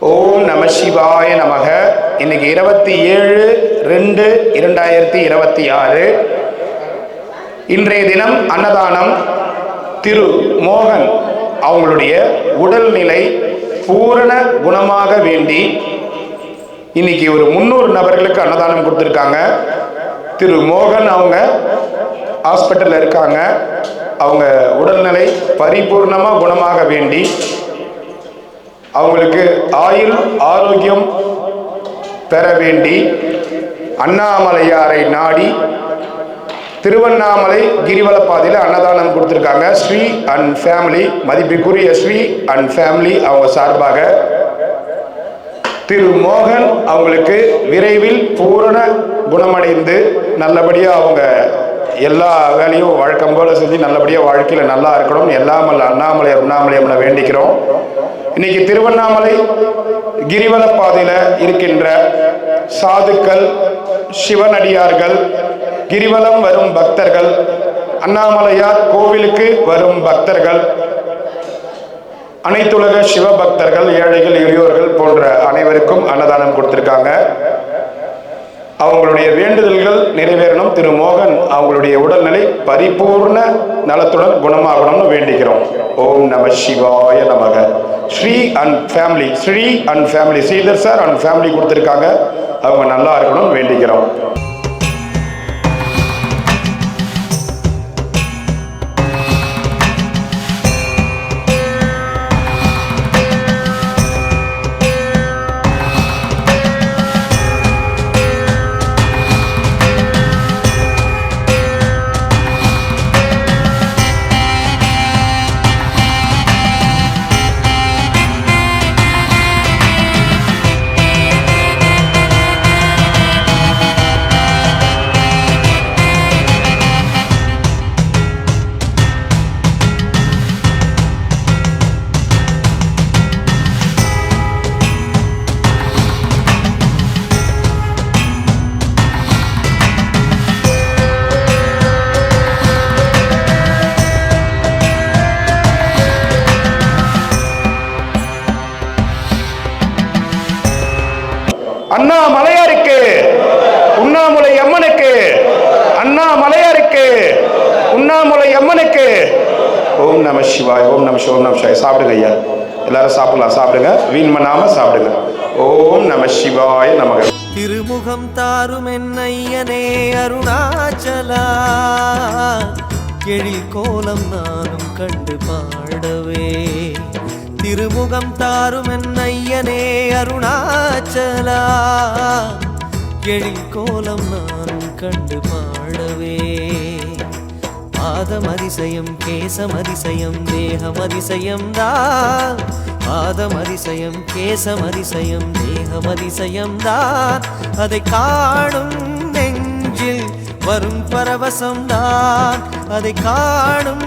ஓம் நம சிவாய நமக. இன்னைக்கு 27/2/2026. இன்றைய தினம் அன்னதானம். திரு மோகன் அவங்களுடைய உடல்நிலை பூரண குணமாக வேண்டி இன்னைக்கு ஒரு 300 நபர்களுக்கு அன்னதானம் கொடுத்துருக்காங்க. திரு மோகன் அவங்க ஹாஸ்பிட்டலில் இருக்காங்க. அவங்க உடல்நிலை பரிபூர்ணமாக குணமாக வேண்டி அவங்களுக்கு ஆயுள் ஆரோக்கியம் பெற வேண்டி அண்ணாமலையாரை நாடி திருவண்ணாமலை கிரிவலப்பாதையில் அன்னதானம் கொடுத்துருக்காங்க. ஸ்ரீ அண்ட் ஃபேமிலி, மதிப்பிற்குரிய ஸ்ரீ அண்ட் ஃபேமிலி அவங்க சார்பாக திரு மோகன் அவங்களுக்கு விரைவில் பூரண குணமடைந்து நல்லபடியாக அவங்க எல்லா வேலையும் வழக்கம் போல செஞ்சு நல்லபடியாக வாழ்க்கையில் நல்லா இருக்கணும். எல்லாம் அண்ணாமலை வேண்டிக்கிறோம். இன்னைக்கு திருவண்ணாமலை கிரிவல பாதையில இருக்கின்ற சாதுக்கள், சிவனடியார்கள், கிரிவலம் வரும் பக்தர்கள், அண்ணாமலையார் கோவிலுக்கு வரும் பக்தர்கள், அனைத்துலக சிவபக்தர்கள், ஏழைகள், எளியோர்கள் போன்ற அனைவருக்கும் அன்னதானம் கொடுத்திருக்காங்க. அவங்களுடைய வேண்டுதல்கள் நிறைவேறணும். திரு மோகன் அவங்களுடைய உடல்நிலை பரிபூர்ண நலத்துடன் குணமாகணும்னு வேண்டிக்கிறோம். ஓம் நம சிவாய நமக. Sri and family, Sridhar sir and family கொடுத்துருக்காங்க. அவங்க நல்லா இருக்கணும்னு வேண்டிக்கிறோம். அண்ணாமலையாருக்கு, உண்ணாமுலை அம்மனுக்கு, அண்ணாமலையாருக்கு, உண்ணாமுலை அம்மனுக்கு. ஓம் நம சிவாய், ஓம் நம சிவாய், ஓம் நம சிவாய். சாப்பிடுங்க ஐயா, எல்லாரும் சாப்பிடலாம். சாப்பிடுங்க, வீண் பண்ணாம சாப்பிடுங்க. ஓம் நம சிவாய நமக. திருமுகம் தாரும் என்னையனே அருணாச்சலா, எழில் கோலம் நானும் கண்டு பாடவே. திருமுகம் தாரும் என்னையனே அருணாச்சலா, எழில் கோலம் நானும் கண்டு பாடவே. பாதம் அதிசயம், கேசம் அதிசயம், தேகம் அதிசயம் தான். பாதம் அதிசயம், கேசம் அதிசயம், தேகம் அதிசயம் தான். அதை காணும் நெஞ்சில் வரும் பரவசம் தான். அதை காணும்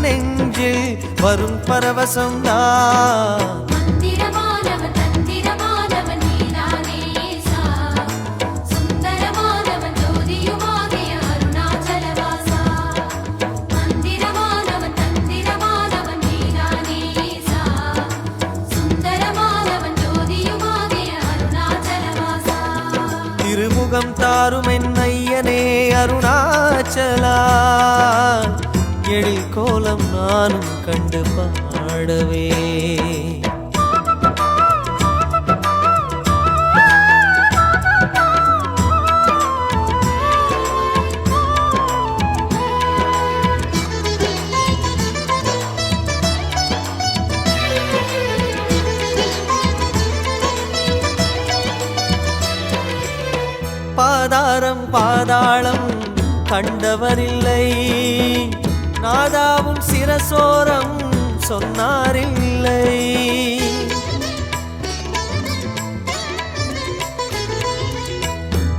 நெஞ்சில் வரும் பரவசம் தான். திருமுகம் தாரும் என்னையனே அருணாச்சலா, எழில் கோலம் நானும் கண்டு பாடவே. பாதாரம் பாதாளம் கண்டவரில்லை, நாதாவும் சிரசோரம் சொன்னாரில்லை.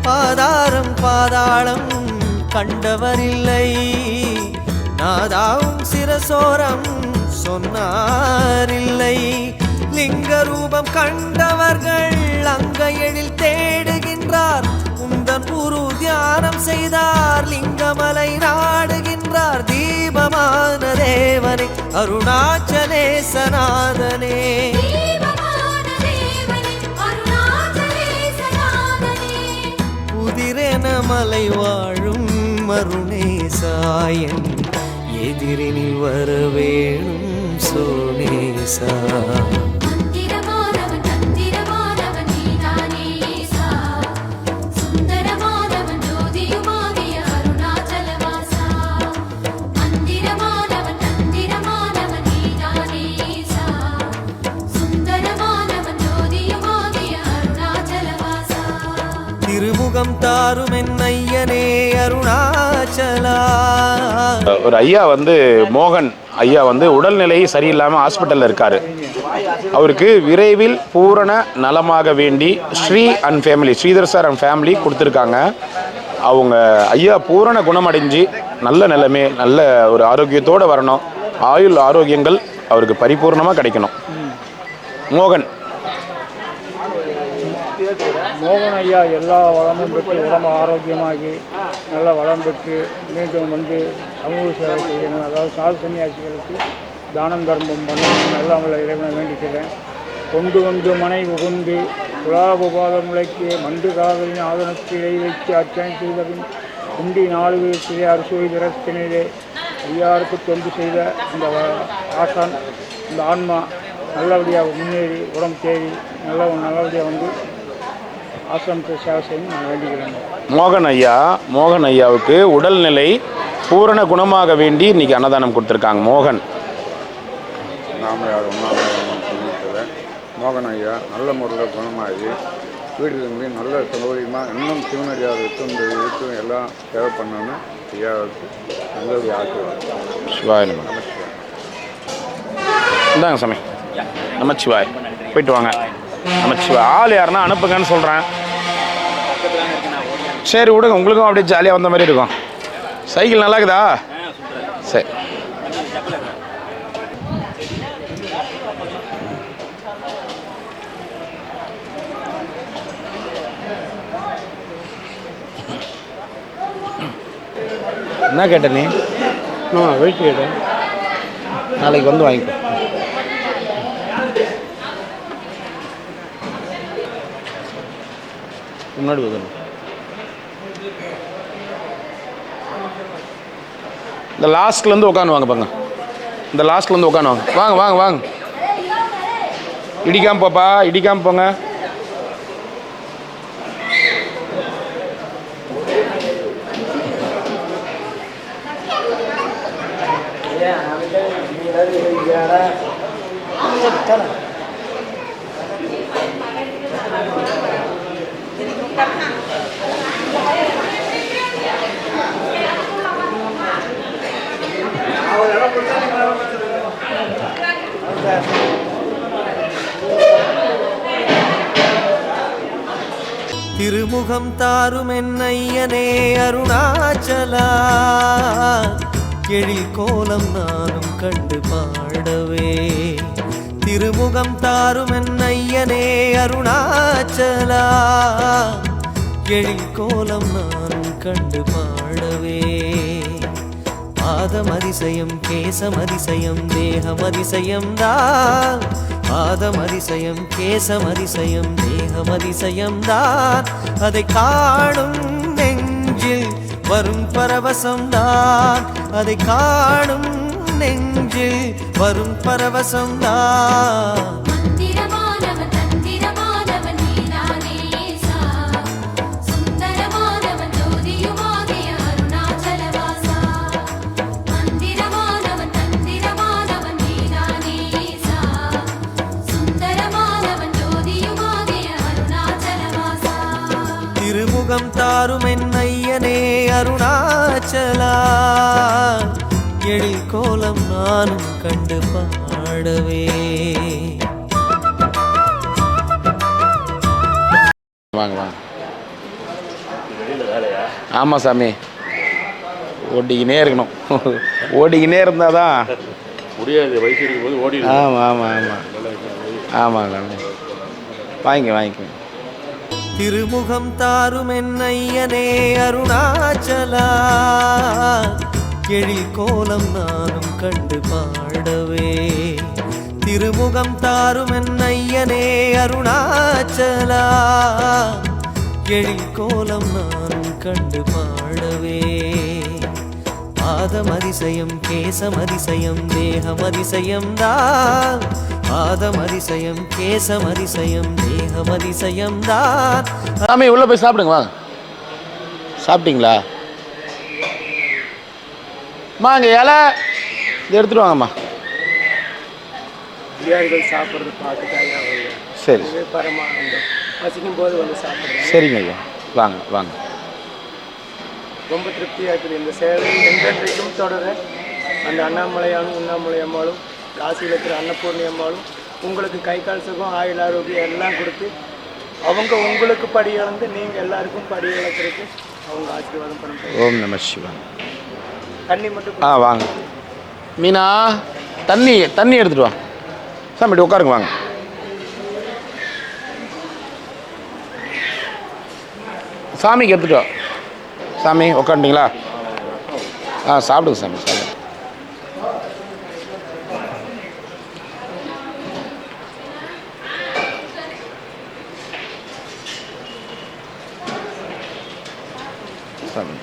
பாதாரம் பாதாளம் கண்டவரில்லை, நாதாவும் சிரசோரம் சொன்னாரில்லை. லிங்க ரூபம் கண்டவர்கள் அங்க எழில் தேடுகின்றார். உந்தன் குரு தியானம் செய்தார், லிங்கமலை நாடுகின்றார். தீபமான தேவனே அருணாச்சலே சனாதனே. தீபமான தேவனே மலை வாழும் மருணேசாயன் எதிரினில் வர வேணும் சோனேசா திருமுகம் தாரும் என் ஐயனே அருணாச்சலா. ஒரு ஐயா வந்து மோகன் ஐயா வந்து உடல்நிலை சரியில்லாமல் ஹாஸ்பிட்டலில் இருக்கார். அவருக்கு விரைவில் பூரண நலமாக வேண்டி Sri and family Sridhar sir and family கொடுத்துருக்காங்க. அவங்க ஐயா பூரண குணமடைஞ்சு நல்ல நிலைமை நல்ல ஒரு ஆரோக்கியத்தோடு வரணும். ஆயுள் ஆரோக்கியங்கள் அவருக்கு பரிபூர்ணமாக கிடைக்கணும். மோகன் ஐயா எல்லா வளமும் பெற்று உடம்பு ஆரோக்கியமாகி நல்ல வளம் பெற்று மீண்டும் வந்து சமூக சேவை செய்யணும். அதாவது சாது சன்னியாசிகளுக்கு தானம் தர்மம் பண்ணணும். நல்ல அவங்கள இறைவனை வேண்டிக்கிறேன். கொண்டு வந்து மனை உகுந்து குலாபபாத முளைக்கு மண்டு காதலின் ஆதனத்தை இறை வைத்து அர்ச்சனை செய்தபின் குண்டி 4 வீட்டிலே அரசுவை திறத்தினிலே ஐயாருக்கு தொண்டு செய்த இந்த ஆசான் இந்த ஆன்மா நல்லபடியாக முன்னேறி உடம்பு தேடி நல்லபடியாக வந்து ஆசிரமத்தை சேவை செய்யணும் நான் வேண்டிக்கிறேன். மோகன் ஐயாவுக்கு உடல்நிலை பூரண குணமாக வேண்டி இன்னைக்கு அன்னதானம் கொடுத்துருக்காங்க. மோகன் மோகன் ஐயா நல்ல முறையில் குணமாகி வீட்டில் நல்ல சௌகரியமாக இன்னும் சிவனடியாருக்கு இந்த இதுக்கும் எல்லாம் சேவை பண்ணணும்னு ஐயாவுக்கு நல்ல ஆசீர்வாதம். சிவாய் இந்தாங்க சாமி. நமச்சிவாய் போயிட்டு வாங்க. நமச்சிவாய் ஆள் யாருன்னா அனுப்புங்கன்னு சொல்கிறேன். சரி விடுங்க, உங்களுக்கும் அப்படியே ஜாலியாக வந்த மாதிரி இருக்கும். சைக்கிள் நல்லா இருக்குதா? சரி என்ன கேட்ட நீ? வெயிட் கேட்டேன். நாளைக்கு வந்து வாங்கிக்கோ. முன்னாடி வந்து இந்த லாஸ்ட்லேருந்து உட்காந்து வாங்க பாங்க. இந்த லாஸ்ட்லேருந்து உட்காந்து வாங்க. வாங்க வாங்க வாங்க. இடிக்காமல் போப்பா, இடிக்காமல் போங்க. திருமுகம் தாரும் என் ஐயனே அருணாச்சலா. எழில் கோலம் நானும் கண்டு பாடவே. திருமுகம் தாரும் என் ஐயனே அருணாச்சலா. எழில் கோலம் நானும் கண்டு பாடவே. பாதமதிசயம் கேசமதிசயம் தேகமதிசயம் தான். பாதமதிசயம் கேசமதிசயம் தேகமதிசயம் தான். அதை காணும் நெஞ்சில் வரும் பரவசம் தான். அதை காணும் நெஞ்சில் வரும் பரவசம் தான். திருமுகம் தாரும் என் ஐயனே அருணாச்சலா. எழில் கோலம் நானும் கண்டு பாடவே. வாங்க வாங்க. ஆமாம் சாமி, ஓட்டிக்கினே இருக்கணும். ஓடிக்கினே இருந்தால் தான் முடியாது. வயசு இருக்கும்போது ஓடி. ஆமாம் ஆமாம் ஆமாம் ஆமாம் சாமி. வாங்கிக்க வாங்கிக்க. திருமுகம் தாரும் என் ஐயனே அருணாச்சலா. எழில் கோலம் நானும் கண்டு பாடவே. திருமுகம் தாரும் என் ஐயனே அருணாச்சலா. எழில் கோலம் நானும் கண்டு பாடவே பாதம் அதிசயம் கேசம் அதிசயம் தேகம் அதிசயம் தான் பாதம் அதிசயம் கேசம் அதிசயம் தேகம் அதிசயம் தான். சாமி உள்ளே போய் சாப்பிடுங்க வாங்க. சாப்பிட்டீங்களா? அம்மா இங்கே இலை இது எடுத்துகிட்டு வாங்கம்மா. வியாதிகள் சாப்பிட்றது பார்த்துட்டு ஐயா சரி பரமானந்தம் வசிக்கும் போது வந்து சாப்பிட்றேன். சரிங்க ஐயா, வாங்க வாங்க. ரொம்ப திருப்தியாக இருக்குது. இந்த சேவை என்றைக்கும் தொடர அந்த அண்ணாமலையானும் உண்ணாமலை அம்மாளும் காசியில் இருக்கிற அன்னபூர்ணி அம்மாளும் உங்களுக்கு கை கால் சுகம் ஆயுள் ஆரோக்கியம் எல்லாம் கொடுத்து அவங்க உங்களுக்கு படி இழந்து நீங்கள் எல்லாருக்கும் படி இழக்கிறதுக்கு அவங்க ஆசீர்வாதம் பண்ணுறாங்க. ஓம் நம சிவாய். தண்ணி மட்டும் வாங்க. மீனா தண்ணி எடுத்துகிட்டு வா. சாமி உட்காருங்க வாங்க. சாமிக்கு எடுத்துகிட்டு வா. சாமி உட்காந்துட்டீங்களா? சாப்பிடுங்க சாமி சாப்பிடுங்க. சாமி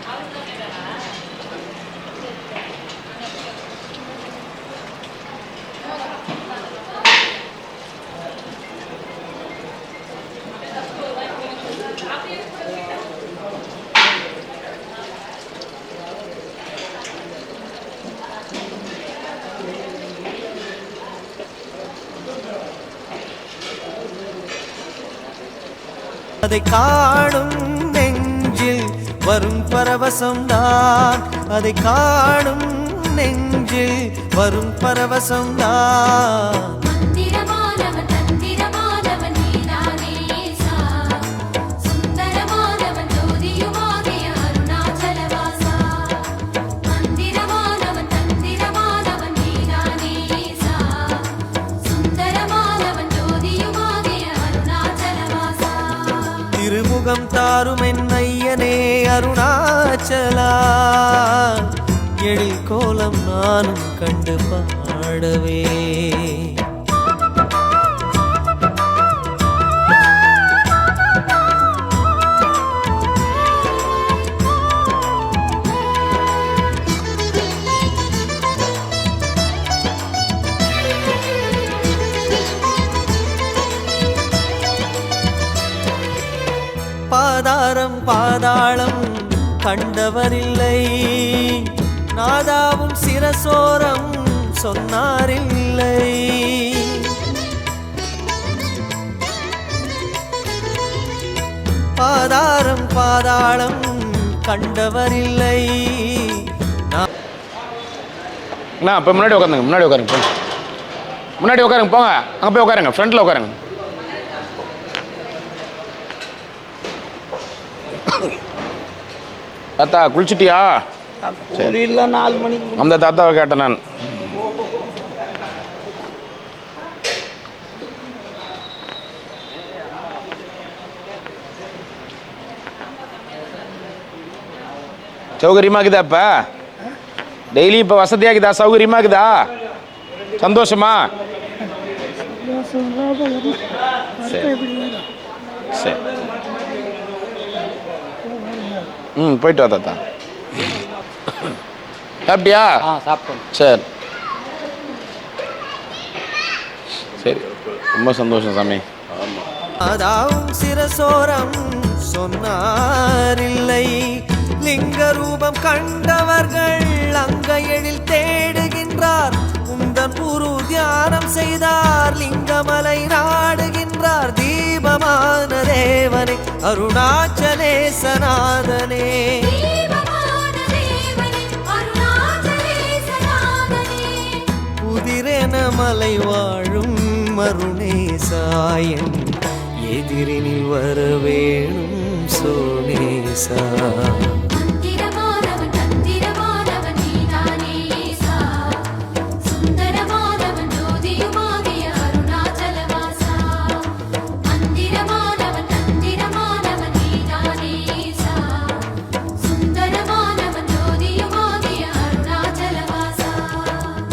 அதை காணும் நெஞ்சில் வரும் பரவசம்தான் அதை காணும் நெஞ்சில் வரும் பரவசம்தான். திருமுகம் தாரும் என் ஐயனே அருணாச்சலா எழில் கோலம் நானும் கண்டு பாடவே பாதாரம் பாதாளம் கண்டவரில்லை நாதாவும் சிரசோரம் சொன்னாரில்லை. பாதாரம் பாதாளம் கண்டவரில்லை. இப்போ முன்னாடி உட்காருங்க போங்க. அங்கே போய் உட்காருங்க, ஃப்ரண்ட்டில் உட்காருங்க. தாத்தா குளிச்சுட்டியா? சரி, 4 மணிக்கு அந்த தாத்தாவை கேட்டேன் நான். சௌகரியமாக்குதா? இப்போ டெய்லி இப்போ வசதியாக்குதா? சௌகரியமாக்குதா? சந்தோஷமா? சரி சரி போயிட்டு வா தாத்தா. சாப்பிட்டியா? சாப்பிட்டோம். சரி சரி, ரொம்ப சந்தோஷம் சாமி. அதாவும் சிரசோரம் சொன்னாரில்லை. லிங்க ரூபம் கண்டவர்கள் அங்க எழில் தேடுகின்றார். உந்தன் குரு தியானம் செய்தார். லிங்கமலை நாடுகின்றார். தீபமான தேவனே அருணாச்சலேசநாதனே. புதிரென மலை வாழும் மருணேசாயன் எதிரினில் வரவேணும் சோனேசா.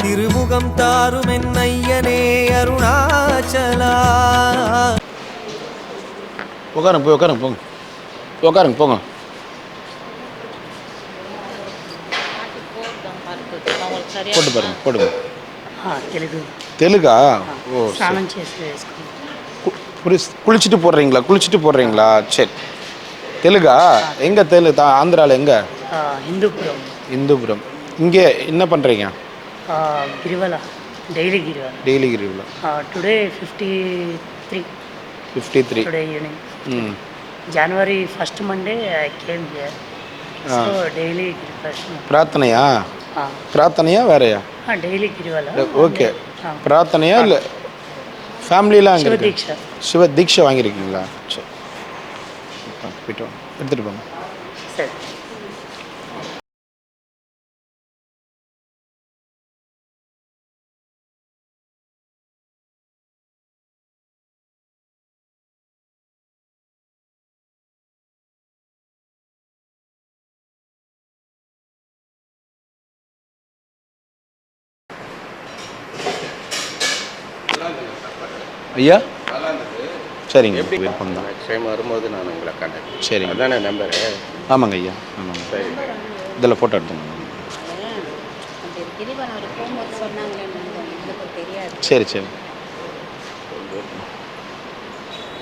திருமுகம் தாரும் என் ஐயனே அருணாச்சலா. உட்காருங்க போய் உட்காருங்க போங்க. போட்டு பாருங்க போடுங்க. తెలుగు தெலுங்கா? ஓ சரி. స్నానం చేసి వేసుకుంటాం. குளிச்சுட்டு போடுறீங்களா? சரி. தெலுங்கா? எங்கே ஆந்திராவில் எங்கே? హిందూపురం இந்துபுரம். இங்கே என்ன பண்ணுறீங்க? గిరివల డైలీ గిరివల. டெய்லி கிரிவில். టుడే 53 53. Today evening. ம். January first Monday I came here. So daily గిరివల. பிரார்த்தனையா? பிரார்த்தனையா வேறையா? డైలీ గిరివల. ஓகே. பிரார்த்தனையா இல்லை ஃபேமிலியெலாம் அங்கே இருக்கு? శివదీక్ష. சிவ தீட்சை வாங்கியிருக்கீங்களா? சரி. போயிட்டு வாங்க, எடுத்துகிட்டு போங்க. సరే. ஐயா சரிங்க. விருப்பம் தான். டைம் வரும்போது நான் உங்களை கான்டாக்ட். சரிங்க. அதானே நம்பரு? ஆமாங்க ஐயா, ஆமாங்க. சரி. இதில் ஃபோட்டோ எடுத்துங்க. கிரிவலம் போகும்போது சொன்னாங்களே எங்களுக்கு தெரியாது. சரி சரி.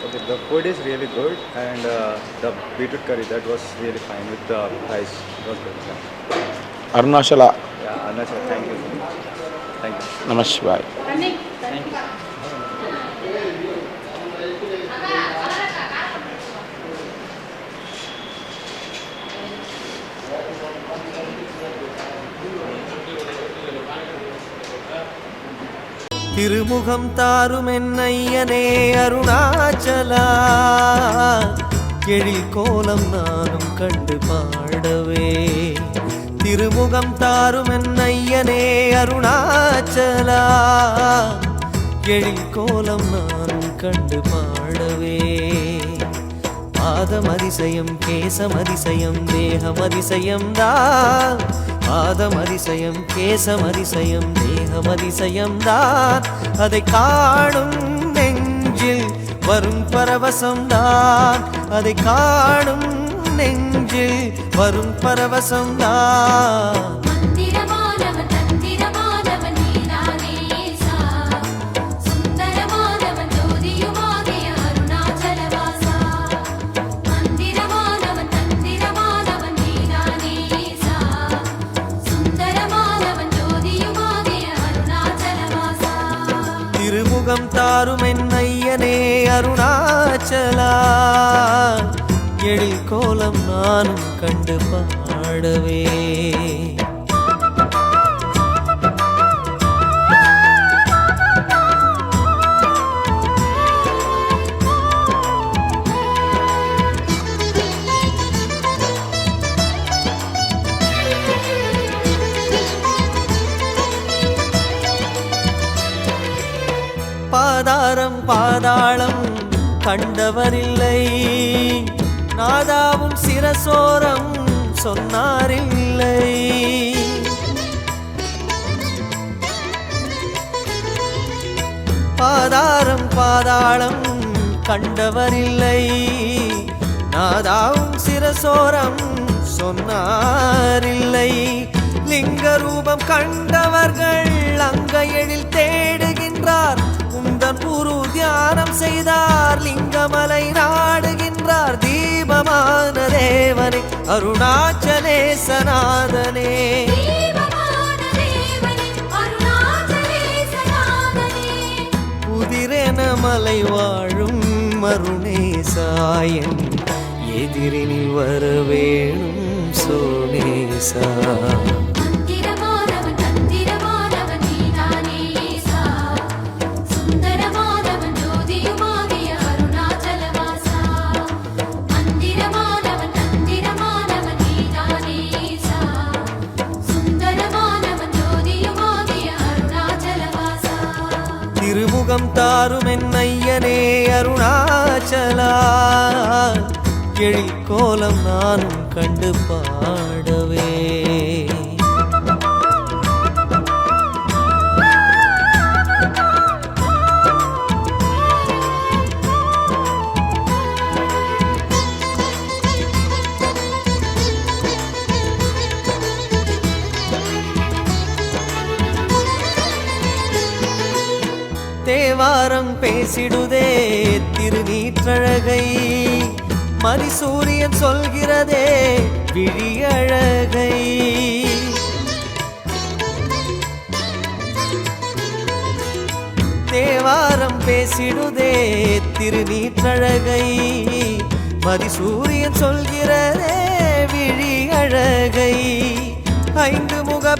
Okay, the food is really good and the beetroot curry that was really fine with the rice. It was good. Yeah, Arunachala. yeah Arunachal, thank you so much. Thank you. நம சிவாய். திருமுகம் தாரும் என்னையனே அருணாச்சலா, எழில் கோலம் நானும் கண்டு பாடவே. திருமுகம் தாரும் என்னையனே அருணாச்சலா, எழில் கோலம் நானும் கண்டு பாடவே. பாதம் அதிசயம் கேசம் அதிசயம் தேகம் அதிசயம் தான். பாதம் அதிசயம் கேசம் அதிசயம் தேகம் அதிசயம் தான். அதை காணும் நெஞ்சில் வரும் பரவசம் தான். அதை காணும் நெஞ்சில் வரும் பரவசம் தான். மந்திரமானவன் தந்திரமானவன் நீதானே சா, சுந்தரமானவன் ஜோதியுமாகிய அருணாச்சலவாசா. மந்திரமானவன் தந்திரமானவன் நீதானே சா, சுந்தரமானவன் ஜோதியுமாகிய அருணாச்சலவாசா. திருமுகம் தாரும் என்னையனே அருணாச்சலா, எழில் கோலம் நானும் கண்டு பாடவே. பாதாரம் பாதாளம் கண்டவரில்லை, நாதாவும் சிரசோரம் சொன்னாரில்லை. பாதாரம் பாதாளம் கண்டவரில்லை, நாதாவும் சிரசோரம் சொன்னாரில்லை. லிங்க ரூபம் கண்டவர்கள் அங்க எழில் தேடுகின்றார். உந்தன் குரு தியானம் செய்தார், லிங்கமலை நாடுகின்றார். தீபமான தேவனே அருணாச்சலேசநாதனே, தீபமான தேவனே அருணாச்சலேசநாதனே. புதிரென மலை வாழும் அருணேசாயன் எதிரினில் வரவேணும் சோனேசா. மந்திரமானவன் தந்திரமானவன் நீதானே சா, சுந்தரமானவன் ஜோதியுமாகிய அருணாச்சலவாசா. மந்திரமானவன் தந்திரமானவன் நீதானே சா, சுந்தரமானவன் ஜோதியுமாகிய அருணாச்சலவாசா. திருமுகம் தாரும் என்னையனே அருணாச்சலா, எழில் கோலம் நானும் கண்டு பாடவே. தேவாரம் பேசிடுதே திருநீற்றழகை மதிசூரியன் சொல்கிறதே விழியழகை தேவாரம் பேசிடுதே திருநீற்றழகை மதிசூரியன் சொல்கிறதே விழியழகை ஐந்து முக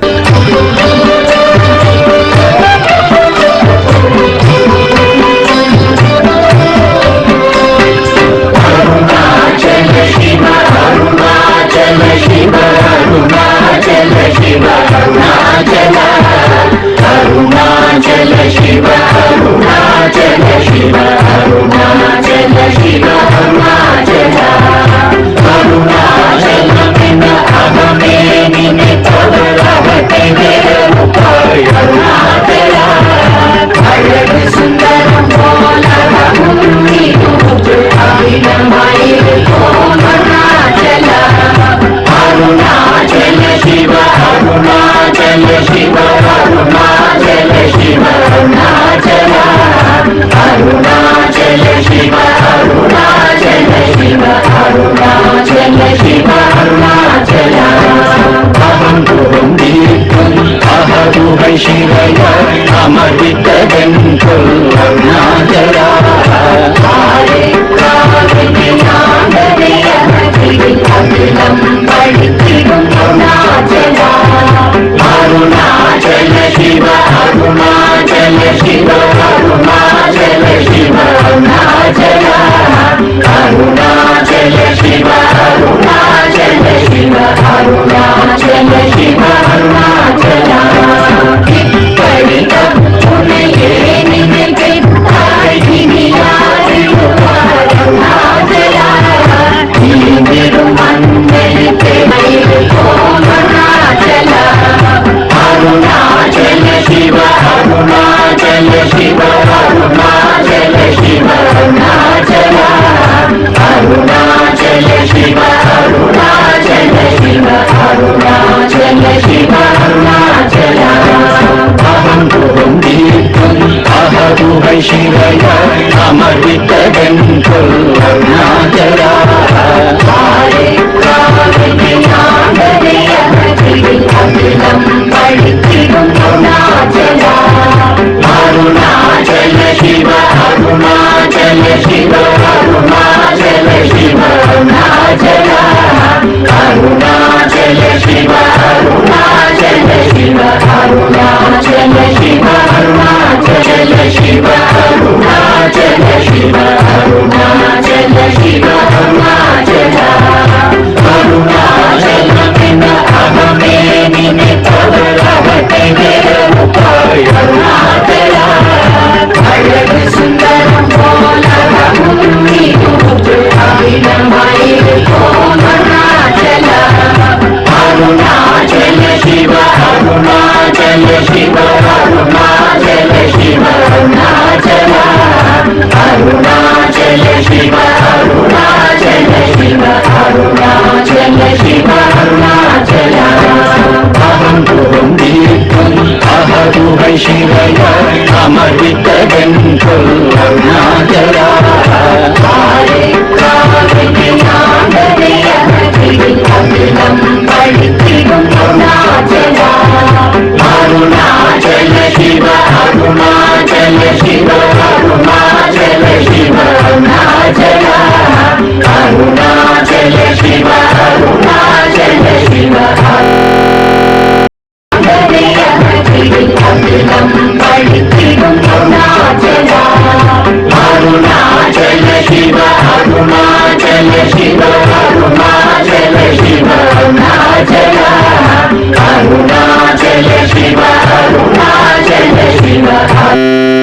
Shiva, Arunachal Shiva.